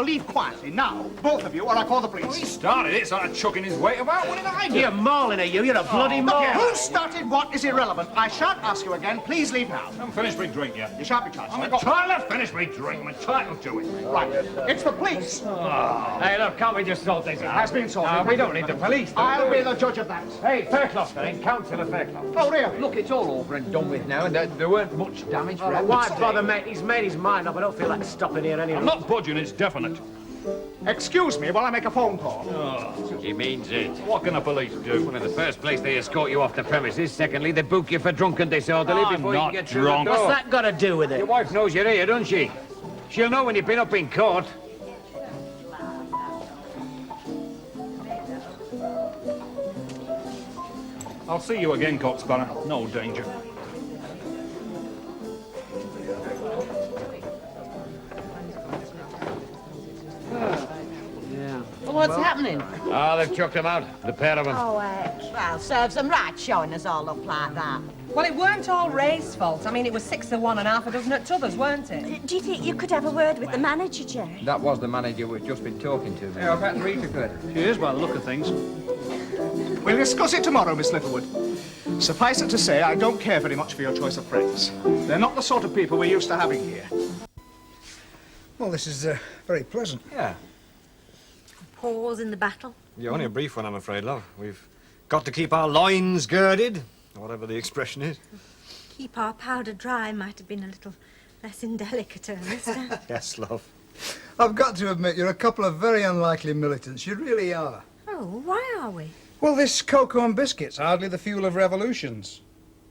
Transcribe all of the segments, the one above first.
leave quietly now. Both of you, or I call the police. Well, he started it, started chucking his weight about. What did I do? You're mauling at you. You're a bloody Look here, mauler. who started what is irrelevant. I shan't ask you again. Please leave now. I'm finished my drink yet. You shan't be charged. I'm entitled to finish my drink. I'm entitled to it. Right. It's the police. Hey, look, can't we just sort this out? It has been sorted. We don't need the police. I'll be the judge of that. Hey, Fairclough, then. Councillor Fairclough. Oh, really? Look, it's all over and done with now, and there weren't much damage for Why bother, mate? He's made his mind up. I don't feel like stopping here anyway. I'm not budging, it's definite. Excuse me while I make a phone call. He means it. What can the police do? Well, in the first place, they escort you off the premises. Secondly, they book you for drunk and disorderly before you not can get through drunk. the door. What's that got to do with it? Your wife knows you're here, doesn't she? She'll know when you've been up in court. I'll see you again, Cocksparrow. No danger. Well, what's happening? Ah, they've chucked them out, the pair of them. Oh, well, serves them right showing us all up like that. Well, it weren't all Ray's fault. I mean, it was 6 of one and half a dozen at t'others, weren't it? Do you think you could have a word with the manager, Jerry? That was the manager we've just been talking to. Yeah, I bet Rita could. She is, by the look of things. We'll discuss it tomorrow, Miss Littlewood. Suffice it to say, I don't care very much for your choice of friends. They're not the sort of people we're used to having here. Well, this is very pleasant. Yeah. Pause in the battle. You're only a brief one, I'm afraid, love. We've got to keep our loins girded, whatever the expression is. Keep our powder dry might have been a little less indelicate, Ernest. Yes, love. I've got to admit, you're a couple of very unlikely militants. You really are. Oh, why are we? Well, this cocoa and biscuits, hardly the fuel of revolutions.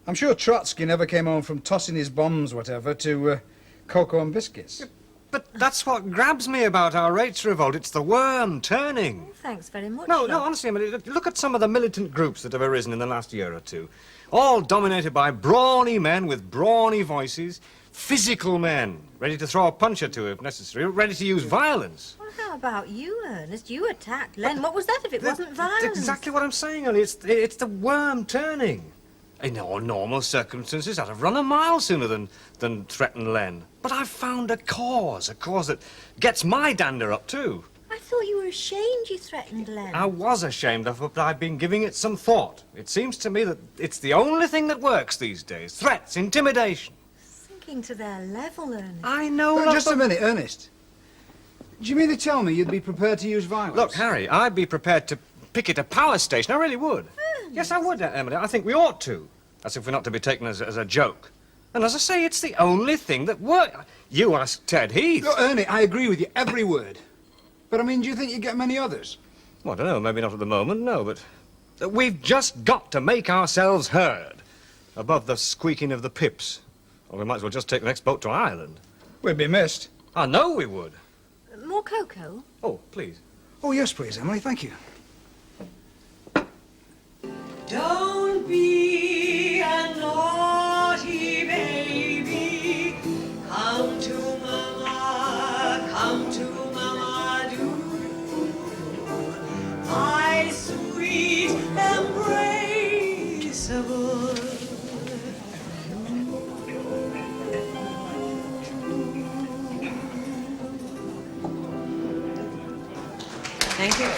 I'm sure Trotsky never came home from tossing his bombs, whatever, to cocoa and biscuits. But that's what grabs me about our rates revolt. It's the worm turning. Oh, thanks very much. No, honestly, I mean, look at some of the militant groups that have arisen in the last year or two. All dominated by brawny men with brawny voices, physical men, ready to throw a punch or two if necessary, ready to use violence. Well, how about you, Ernest? You attacked Len. What was that if it wasn't violence? That's exactly what I'm saying, Ellie. It's the worm turning. In all normal circumstances, I'd have run a mile sooner than threaten Len. But I've found a cause that gets my dander up, too. I thought you were ashamed you threatened Len. I was ashamed of it, but I've been giving it some thought. It seems to me that it's the only thing that works these days. Threats, intimidation. Sinking to their level, Ernest. I know, But love, just a minute, Ernest. Do you mean to tell me you'd be prepared to use violence? Look, Harry, I'd be prepared to picket a power station. I really would. Yes, I would, Emily. I think we ought to. As if we're not to be taken as a joke. And as I say, it's the only thing that works. You ask Ted Heath. Look, Ernie, I agree with you, every word. But, I mean, do you think you get many others? Well, I don't know, maybe not at the moment, no, but we've just got to make ourselves heard above the squeaking of the pips. Or we might as well just take the next boat to Ireland. We'd be missed. I know we would. More cocoa? Oh, please. Oh, yes, please, Emily, thank you. Don't be a naughty baby. Come to Mama, do. My sweet embraceable. Thank you.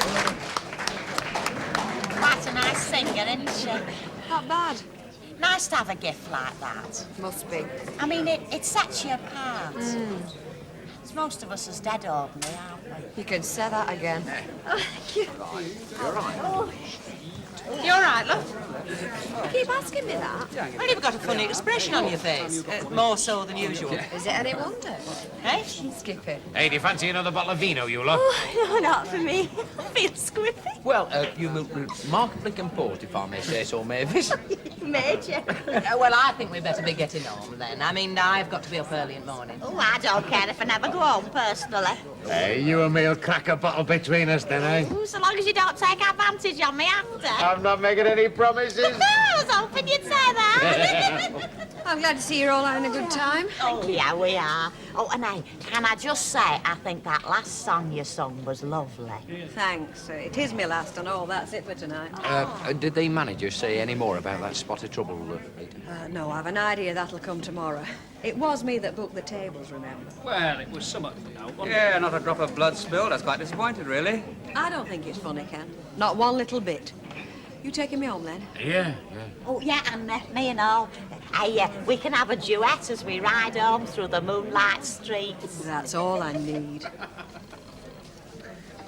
Quite a nice singer, isn't she? Not bad. Nice to have a gift like that. Must be. I mean, it sets you apart. As most of us is dead ordinary, aren't we? You can say that again. Oh, thank you. You're right. Oh. You all right, love? You keep asking me that. Well, you've got a funny expression on your face. More so than usual. Is it any wonder? Eh? Skippy. Hey, do you fancy another bottle of vino, you lot? Oh, no, not for me. I feel squiffy. Well, you look remarkably composed, if I may say so, Mavis. Major. Well, I think we'd better be getting home then. I mean, I've got to be up early in the morning. Oh, I don't care if I never go home, personally. Hey, you and me'll crack a bottle between us then, eh? Oh, so long as you don't take advantage of me after. I'm I'm not making any promises. I was hoping you'd say that. I'm glad to see you're all having a good time. Oh, yeah, we are. Oh, and hey, can I just say, I think that last song you sung was lovely. Thanks. It is me last, and all that's it for tonight. Did the manager say any more about that spot of trouble, Rita? No, I've an idea that'll come tomorrow. It was me that booked the tables, remember? Well, it was somewhat, you know. Yeah, not a drop of blood spilled. I was quite disappointed, really. I don't think it's funny, Ken. Not one little bit. You taking me home, then? Yeah. Oh, yeah, and me and all. Hey, we can have a duet as we ride home through the moonlight streets. That's all I need.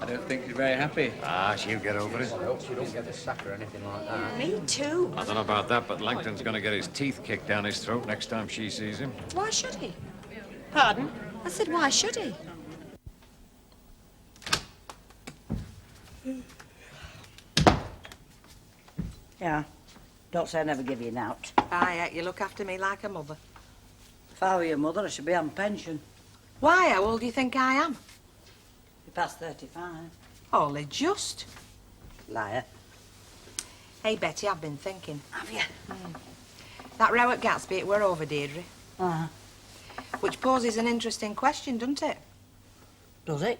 I don't think she's very happy. Ah, she'll get over it. I hope she don't get the sack or anything like that. Me too. I don't know about that, but Langton's going to get his teeth kicked down his throat next time she sees him. Why should he? Pardon? I said, why should he? Yeah. Don't say I never give you an out. Aye, you look after me like a mother. If I were your mother, I should be on pension. Why? How old do you think I am? You're past 35. Only just. Liar. Hey, Betty, I've been thinking. Have you? That row at Gatsby, it were over, Deirdre. Uh-huh. Which poses an interesting question, doesn't it? Does it?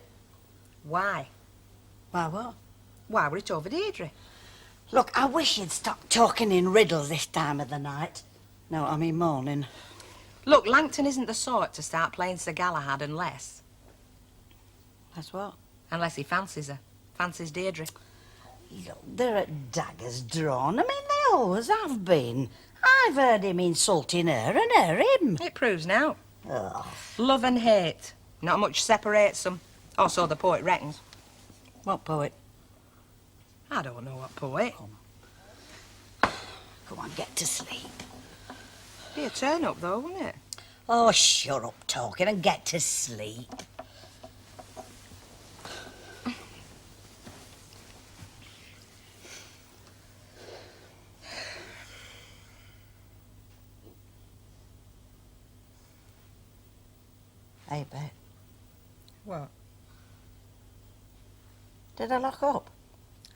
Why? Why what? Why were it over, Deirdre? Look, I wish you'd stop talking in riddles this time of the night. No, I mean morning. Look, Langton isn't the sort to start playing Sir Galahad unless... That's what? Unless he fancies her. Fancies Deirdre. Look, they're at daggers drawn. I mean, they always have been. I've heard him insulting her and her him. It proves now. Ugh. Love and hate. Not much separates them. Or so the poet reckons. What poet? I don't know what poet. Go on, get to sleep. Be a turn up, though, wouldn't it? Oh, shut up talking and get to sleep. Hey, Bet. What? Did I lock up?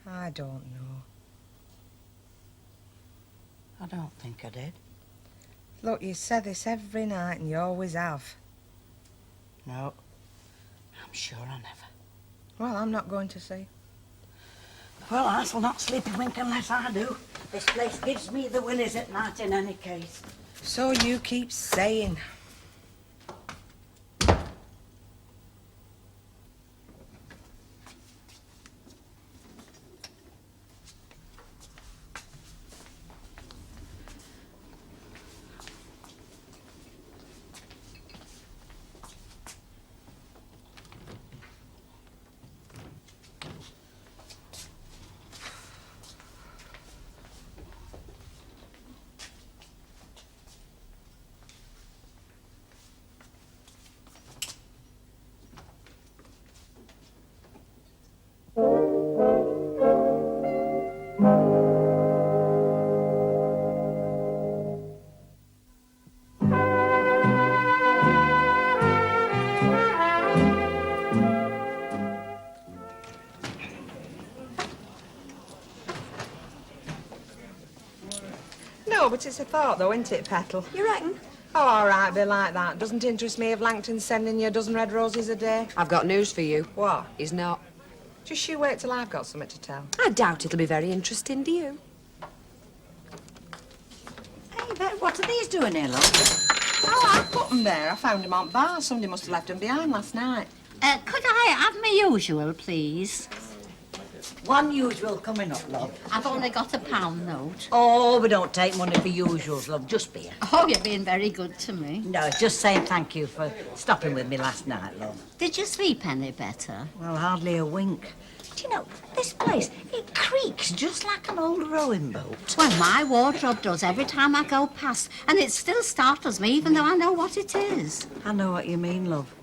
I don't know. I don't think I did. Look, you say this every night and you always have. No. I'm sure I never. Well, I'm not going to see. Well, I shall not sleep a wink unless I do. This place gives me the willies at night in any case. So you keep saying. No, but it's a thought, though, isn't it, Petal? You reckon? Oh, all right, be like that. Doesn't interest me if Langton's sending you a dozen red roses a day. I've got news for you. What? He's not. Just you wait till I've got something to tell. I doubt it'll be very interesting to you. Hey, Bet, what are these doing here, love? Oh, I put them there. I found them on bar. Somebody must have left them behind last night. Could I have my usual, please? One usual coming up, love. I've only got £1 note. Oh, we don't take money for usuals, love. Just beer. Oh, you're being very good to me. No, just saying thank you for stopping with me last night, love. Did you sleep any better? Well, hardly a wink. Do you know, this place, it creaks just like an old rowing boat. Well, my wardrobe does every time I go past, and it still startles me, even though I know what it is. I know what you mean, love.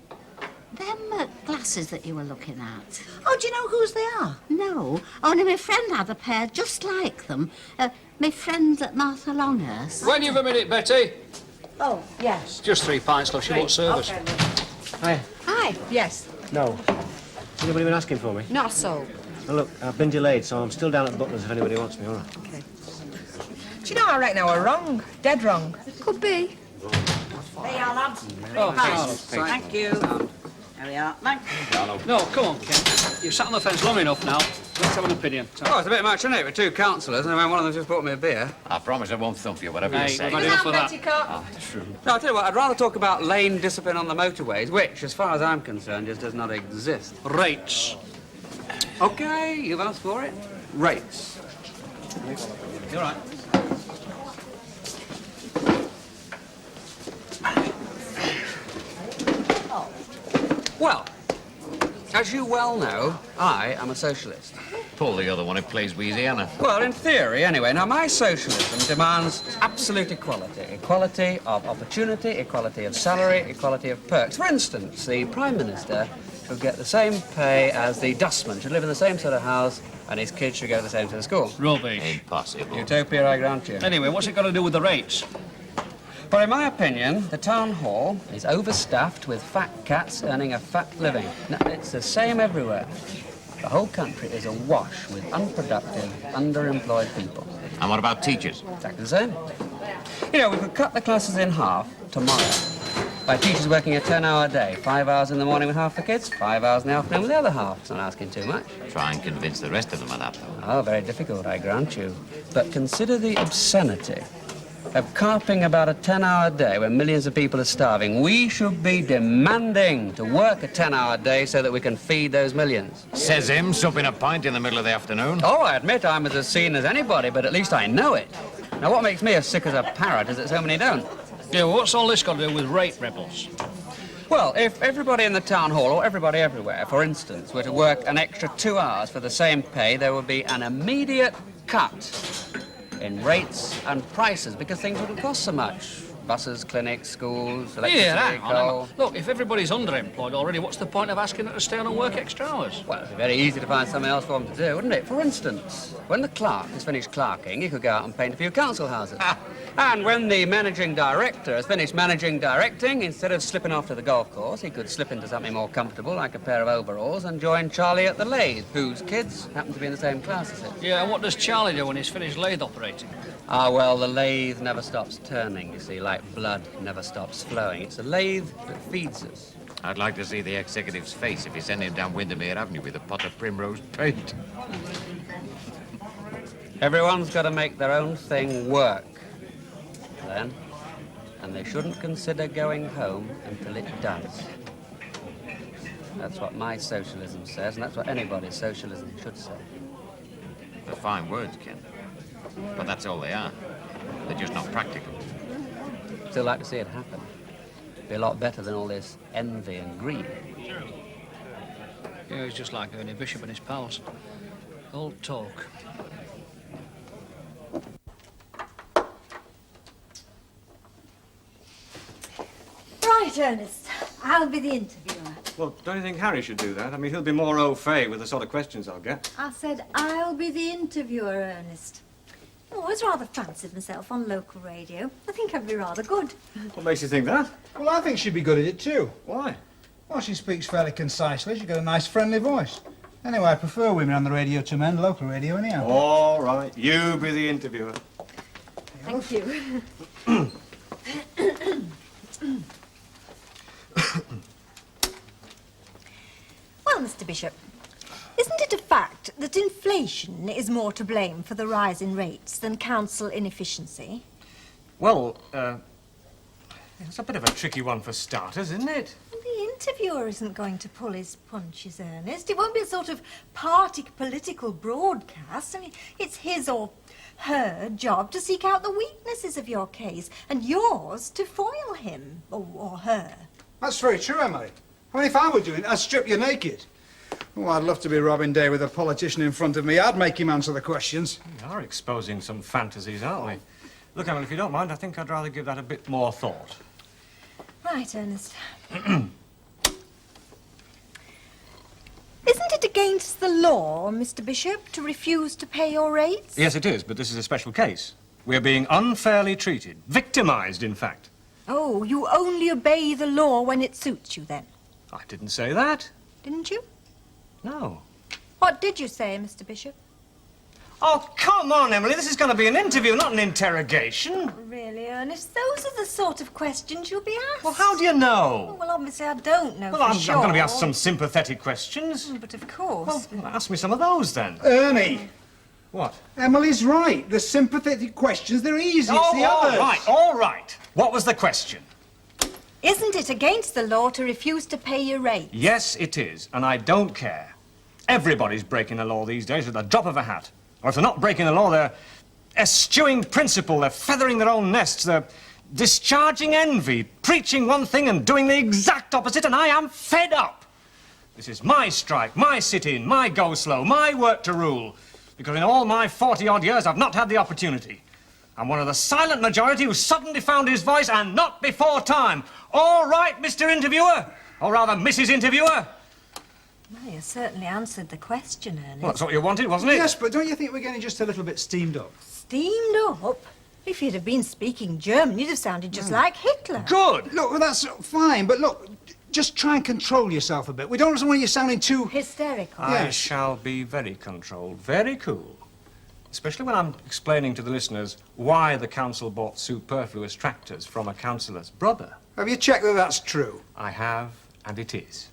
Them glasses that you were looking at. Oh, do you know whose they are? No, only my friend had a pair just like them. My friend at Martha Longhurst. When you've a minute, Betty. Oh, yes. Just 3 pints, love. She won't serve us. Okay, love. Hi. Hi. Yes. No. Anybody been asking for me? Not a soul. Now, look, I've been delayed, so I'm still down at Butler's if anybody wants me, all right? Okay. Do you know, I reckon I were wrong. Dead wrong. Could be. There you are, lads. Oh, Thank you. There we are. Thank you. No, come on, Ken. You've sat on the fence long enough now. Let's have an opinion. Oh, it's a bit much, isn't it, with two councillors, and then one of them just bought me a beer. I promise I won't thump you, whatever Hey, you say. we've had enough of that. No, I'll tell you what, I'd rather talk about lane discipline on the motorways, which, as far as I'm concerned, just does not exist. Rates. OK, you've asked for it. Rates. You're right. Well, as you well know, I am a socialist. Pull the other one, it plays Louisiana. Well, in theory, anyway. Now, my socialism demands absolute equality. Equality of opportunity, equality of salary, equality of perks. For instance, the Prime Minister should get the same pay as the dustman, should live in the same sort of house, and his kids should go to the same sort of school. Rubbish. Impossible. Utopia, I grant you. Anyway, what's it got to do with the rates? Well, in my opinion, the town hall is overstaffed with fat cats earning a fat living. No, it's the same everywhere. The whole country is awash with unproductive, underemployed people. And what about teachers? Exactly the same. You know, we could cut the classes in half tomorrow by teachers working a 10-hour day, 5 hours in the morning with half the kids, 5 hours in the afternoon with the other half. It's not asking too much. Try and convince the rest of them of that, though. Oh, very difficult, I grant you. But consider the obscenity of carping about a 10-hour day when millions of people are starving. We should be demanding to work a 10-hour day so that we can feed those millions. Says him, supping a pint in the middle of the afternoon. Oh, I admit I'm as seen as anybody, but at least I know it. Now, what makes me as sick as a parrot is that so many don't. Yeah, well, what's all this got to do with rate rebels? Well, if everybody in the town hall, or everybody everywhere, for instance, were to work an extra 2 hours for the same pay, there would be an immediate cut in rates and prices because things wouldn't cost so much. Buses, clinics, schools, electricity, hang on. coal. Look, if everybody's underemployed already, what's the point of asking them to stay on and work extra hours? Well, it'd be very easy to find something else for them to do, wouldn't it? For instance, when the clerk has finished clerking, he could go out and paint a few council houses. And when the managing director has finished managing directing, instead of slipping off to the golf course, he could slip into something more comfortable, like a pair of overalls, and join Charlie at the lathe, whose kids happen to be in the same class as him. Yeah, and what does Charlie do when he's finished lathe operating? Ah, well, the lathe never stops turning, you see, like blood never stops flowing. It's a lathe that feeds us. I'd like to see the executive's face if you send him down Windermere Avenue with a pot of primrose paint. Everyone's got to make their own thing work, then, and they shouldn't consider going home until it does. That's what my socialism says, and that's what anybody's socialism should say. They're fine words, Ken. But that's all they are. They're just not practical. Still like to see it happen. Be a lot better than all this envy and greed. Yeah, he's just like Ernie Bishop and his pals. All talk. Right, Ernest. I'll be the interviewer. Well, don't you think Harry should do that? I mean, he'll be more au fait with the sort of questions I'll get. I said I'll be the interviewer, Ernest. I always rather fancied myself on local radio. I think I'd be rather good. What makes you think that? Well, I think she'd be good at it too. Why? Well, she speaks fairly concisely. She's got a nice, friendly voice. Anyway, I prefer women on the radio to men, local radio anyhow. All right, you be the interviewer. Thank you. Well, Mr. Bishop, isn't it a fact that inflation is more to blame for the rise in rates than council inefficiency? Well, it's a bit of a tricky one for starters, isn't it? The interviewer isn't going to pull his punches, Ernest. It won't be a sort of party political broadcast. I mean, it's his or her job to seek out the weaknesses of your case, and yours to foil him, or her. That's very true, Emily. I mean, if I were doing it, I'd strip you naked. Oh, I'd love to be Robin Day with a politician in front of me. I'd make him answer the questions. We are exposing some fantasies, aren't we? Look, Emily, if you don't mind, I think I'd rather give that a bit more thought. Right, Ernest. Isn't it against the law, Mr. Bishop, to refuse to pay your rates? Yes, it is, but this is a special case. We're being unfairly treated. Victimised, in fact. Oh, you only obey the law when it suits you, then? I didn't say that. Didn't you? No. What did you say, Mr. Bishop? Oh, come on, Emily. This is going to be an interview, not an interrogation. Really, Ernest, those are the sort of questions you'll be asked. Well, how do you know? Well, obviously I don't know Well, for I'm sure. going to be asked some sympathetic questions. But of course. Well, ask me some of those, then. Ernie, What? Emily's right. The sympathetic questions, they're easy. It's the all others. right, all right. What was the question? Isn't it against the law to refuse to pay your rate? Yes, it is, and I don't care. Everybody's breaking the law these days with the drop of a hat. Or if they're not breaking the law, they're eschewing principle, they're feathering their own nests, they're discharging envy, preaching one thing and doing the exact opposite, and I am fed up. This is my strike, my sit-in, my go-slow, my work to rule. Because in all my 40-odd years, I've not had the opportunity. I'm one of the silent majority who suddenly found his voice, and not before time. All right, Mr. Interviewer, or rather, Mrs. Interviewer. Well, you certainly answered the question, Ernest. Well, that's what you wanted, wasn't it? Yes, but don't you think we're getting just a little bit steamed up? Steamed up? If you'd have been speaking German, you'd have sounded just like Hitler. Good. Look, well, that's fine, but look, just try and control yourself a bit. We don't want you sounding too... Hysterical. I Yes. shall be very controlled, very cool. Especially when I'm explaining to the listeners why the council bought superfluous tractors from a councillor's brother. Have you checked that that's true? I have, and it is.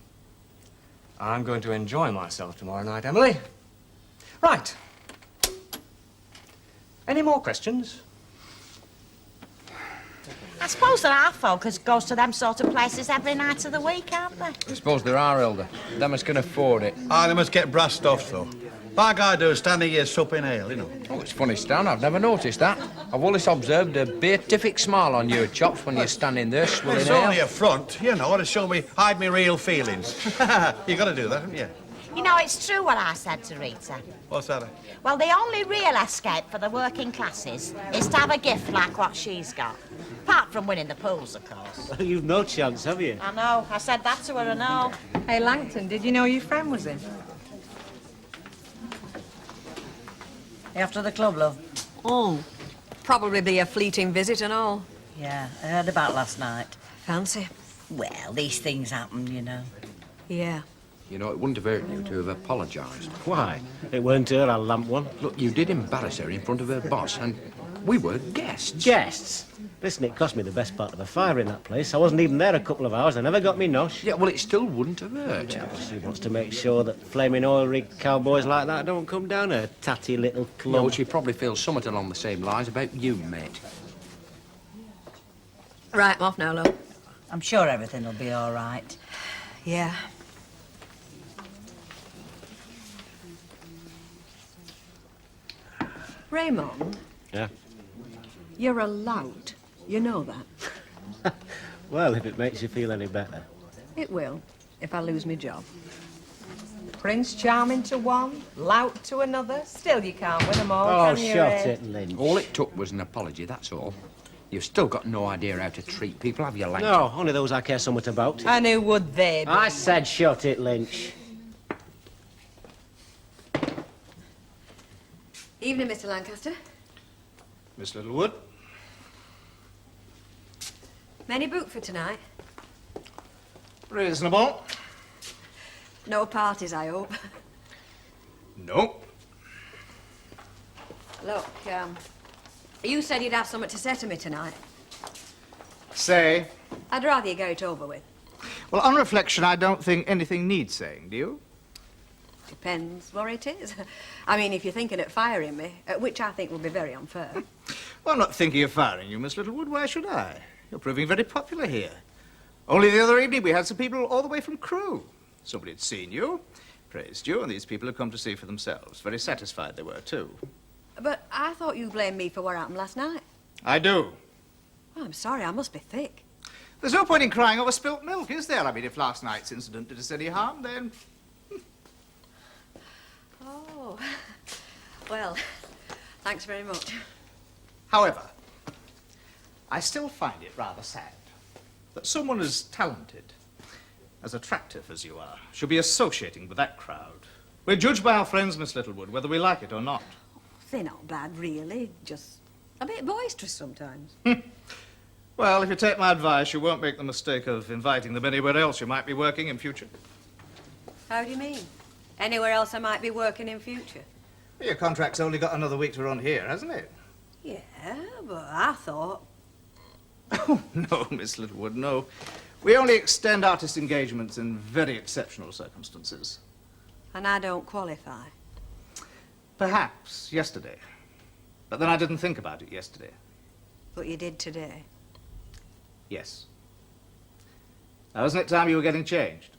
I'm going to enjoy myself tomorrow night, Emily. Right. Any more questions? I suppose there are folk who goes to them sort of places every night of the week, aren't there? I suppose there are, Elder. Them as can afford it. Ah, they must get brassed off, though. Like I do, standing here supping ale, you know. Oh, it's funny, Stan. I've never noticed that. I've always observed a beatific smile on your chops when you're standing there swilling It's ale. only a front, you know, to show me, hide me real feelings. You got to do that, haven't you? You know, it's true what I said to Rita. What's that? Well, the only real escape for the working classes is to have a gift like what she's got. Apart from winning the pools, of course. You've no chance, have you? I know. I said that to her, I know. Hey, Langton, did you know your friend was in? After the club, love. Oh, probably be a fleeting visit and all. Yeah, I heard about last night. Fancy. Well, these things happen, you know. Yeah. You know, it wouldn't have hurt you to have apologised. Why? It weren't her, I'll lamp one. Look, you did embarrass her in front of her boss, and we were guests. Guests? Listen, it cost me the best part of a fire in that place. I wasn't even there a couple of hours. They never got me nosh. Yeah, well, it still wouldn't have hurt. Yeah, well, she wants to make sure that flaming oil rig cowboys like that don't come down her tatty little club. No, she probably feels somewhat along the same lines about you, mate. Right, I'm off now, love. I'm sure everything will be all right. Yeah. Raymond, Yeah? you're a lout. You know that. Well, if it makes you feel any better. It will, if I lose my job. Prince Charming to one, lout to another. Still, you can't win them all, Oh, can you, shut Ray? it, Lynch. All it took was an apology, that's all. You've still got no idea how to treat people, have you, Langton? No, only those I care somewhat about. And who would they be? I said shut it, Lynch. Evening, Mr. Lancaster. Miss Littlewood? Many booked for tonight? Reasonable. No parties, I hope. Nope. Look, you said you'd have something to say to me tonight. Say. I'd rather you get it over with. Well, on reflection, I don't think anything needs saying, do you? Depends what it is. I mean, if you're thinking of firing me, which I think would be very unfair. Well, I'm not thinking of firing you, Miss Littlewood. Why should I? You're proving very popular here. Only the other evening we had some people all the way from Crewe. Somebody had seen you, praised you, and these people had come to see for themselves. Very satisfied they were, too. But I thought you blamed me for what happened last night. I do. Well, I'm sorry, I must be thick. There's no point in crying over spilt milk, is there? I mean, if last night's incident did us any harm, then... Oh, well, thanks very much. However, I still find it rather sad that someone as talented, as attractive as you are, should be associating with that crowd. We're judged by our friends, Miss Littlewood, whether we like it or not. They're not bad, really. Just a bit boisterous sometimes. Well, if you take my advice, you won't make the mistake of inviting them anywhere else you might be working in future. How do you mean? Anywhere else I might be working in future? Your contract's only got another week to run here, hasn't it? Yeah, but I thought... No, Miss Littlewood, no. We only extend artist engagements in very exceptional circumstances. And I don't qualify. Perhaps yesterday. But then I didn't think about it yesterday. But you did today. Yes. Now, isn't it time you were getting changed?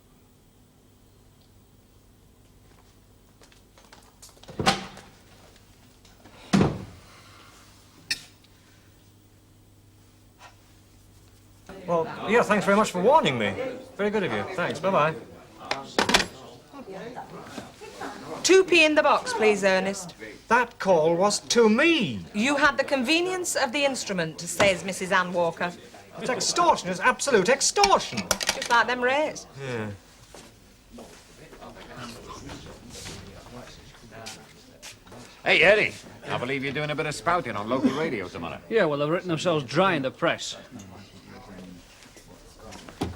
Well, yeah, thanks very much for warning me. Very good of you. Thanks. Bye-bye. 2p in the box, please, Ernest. That call was to me. You had the convenience of the instrument, says Mrs. Ann Walker. It's extortion. It's absolute extortion. Just like them rates. Yeah. Hey, Eddie, I believe you're doing a bit of spouting on local radio tomorrow. Yeah, well, they've written themselves dry in the press.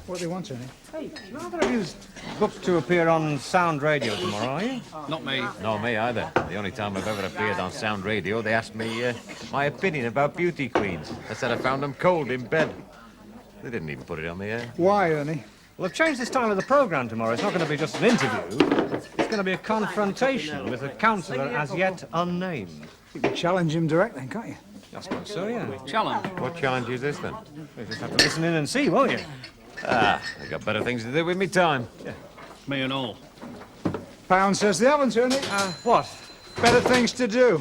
What do you want, Ernie? Hey, neither of you's booked to appear on Sound Radio tomorrow, are you? Not me. Not me either. The only time I've ever appeared on Sound Radio, they asked me my opinion about beauty queens. I said I found them cold in bed. They didn't even put it on the air. Why, Ernie? Well, they've changed the style of the programme tomorrow. It's not going to be just an interview. It's going to be a confrontation with a counsellor as yet unnamed. You can challenge him direct then, can't you? I suppose so, yeah. Challenge. What challenge is this, then? You just have to listen in and see, won't you? Ah, I've got better things to do with me time. Yeah. Me and all. Pound says they haven't, Ernie. What? Better things to do.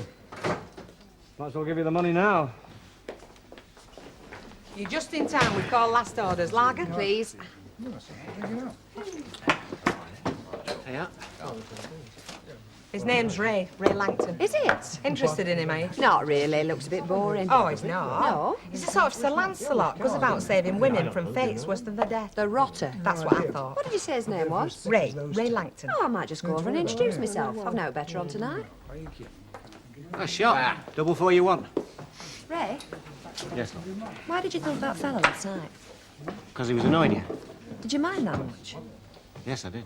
Might as well give you the money now. You're just in time. We've called last orders. Lager, please. Yeah. His name's Ray Langton. Is it? Interested in him, are you? Not really. Looks a bit boring. Oh, he's not. No? He's a sort of Sir Lancelot. Goes about saving women from fates worse than their death. The Rotter. That's what I thought. What did you say his name was? Ray Langton. Oh, I might just go over and introduce myself. I've no better on tonight. A shot. Double 4 you want. Ray, Yes, love. why did you thump that fella last night? Because he was annoying you. Did you mind that much? Yes, I did.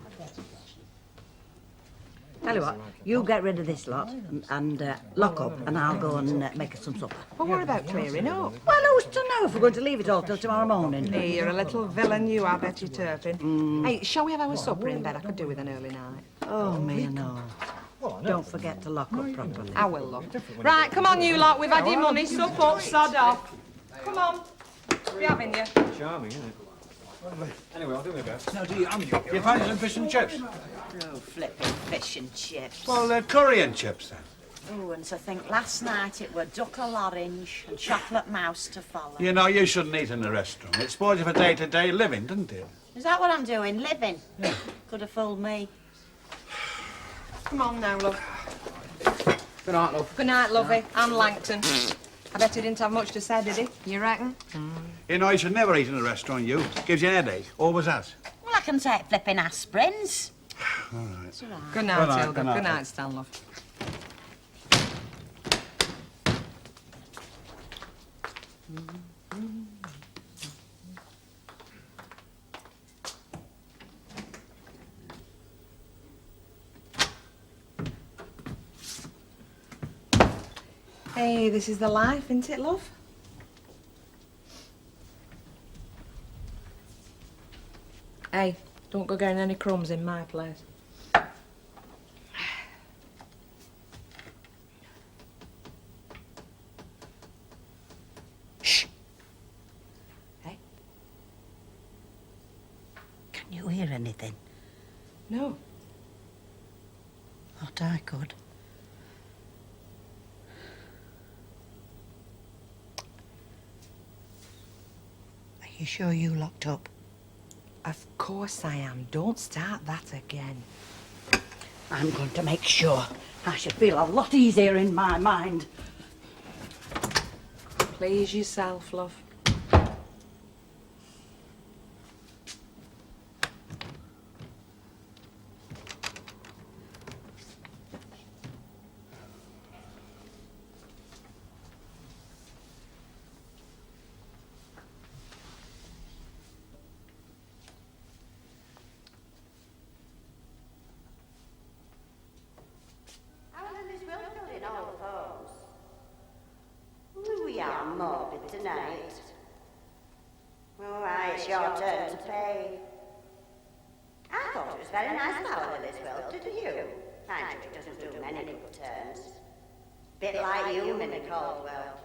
Tell you what, you get rid of this lot and lock up, and I'll go and make us some supper. Well, what about clearing up? Well, who's to know if we're going to leave it all till tomorrow morning? Hey, you're a little villain, you are, Betty Turpin. Hey, shall we have our supper in bed? I could do with an early night. Oh, me no. Don't forget to lock up properly. I will, love. Right, come on, you lot. We've had your money. Sup up, sod off. Come on. Be having you. Charming, isn't it? Anyway, I'll do my best. No, do you? You find some fish and chips? Oh, flipping fish and chips. Well, curry and chips, then. Oh, and to think last night it were duck a orange and chocolate mouse to follow. You know, you shouldn't eat in a restaurant. It spoils you for day-to-day living, doesn't it? Is that what I'm doing? Living? Could have fooled me. Come on now, love. Good night, love. Good night, lovey. And Langton. I bet he didn't have much to say, did he? You reckon? You know, you should never eat in a restaurant, you. Gives you an headache. Always has. Well, I can take flipping aspirins. All right. It's all right. Good night, Good night, Hilda. good night. Good night, Stan, love. Hey, this is the life, isn't it, love? Hey, don't go getting any crumbs in my place. Shh. Hey? Can you hear anything? No. Thought I could. Are you sure you locked up? Of course I am. Don't start that again. I'm going to make sure. I should feel a lot easier in my mind. Please yourself, love. tonight. All right, it's your turn to pay. I thought it was very nice of our Lily's will, didn't you? Mind you, it doesn't do many good turns. Bit like you, Minnie Caldwell.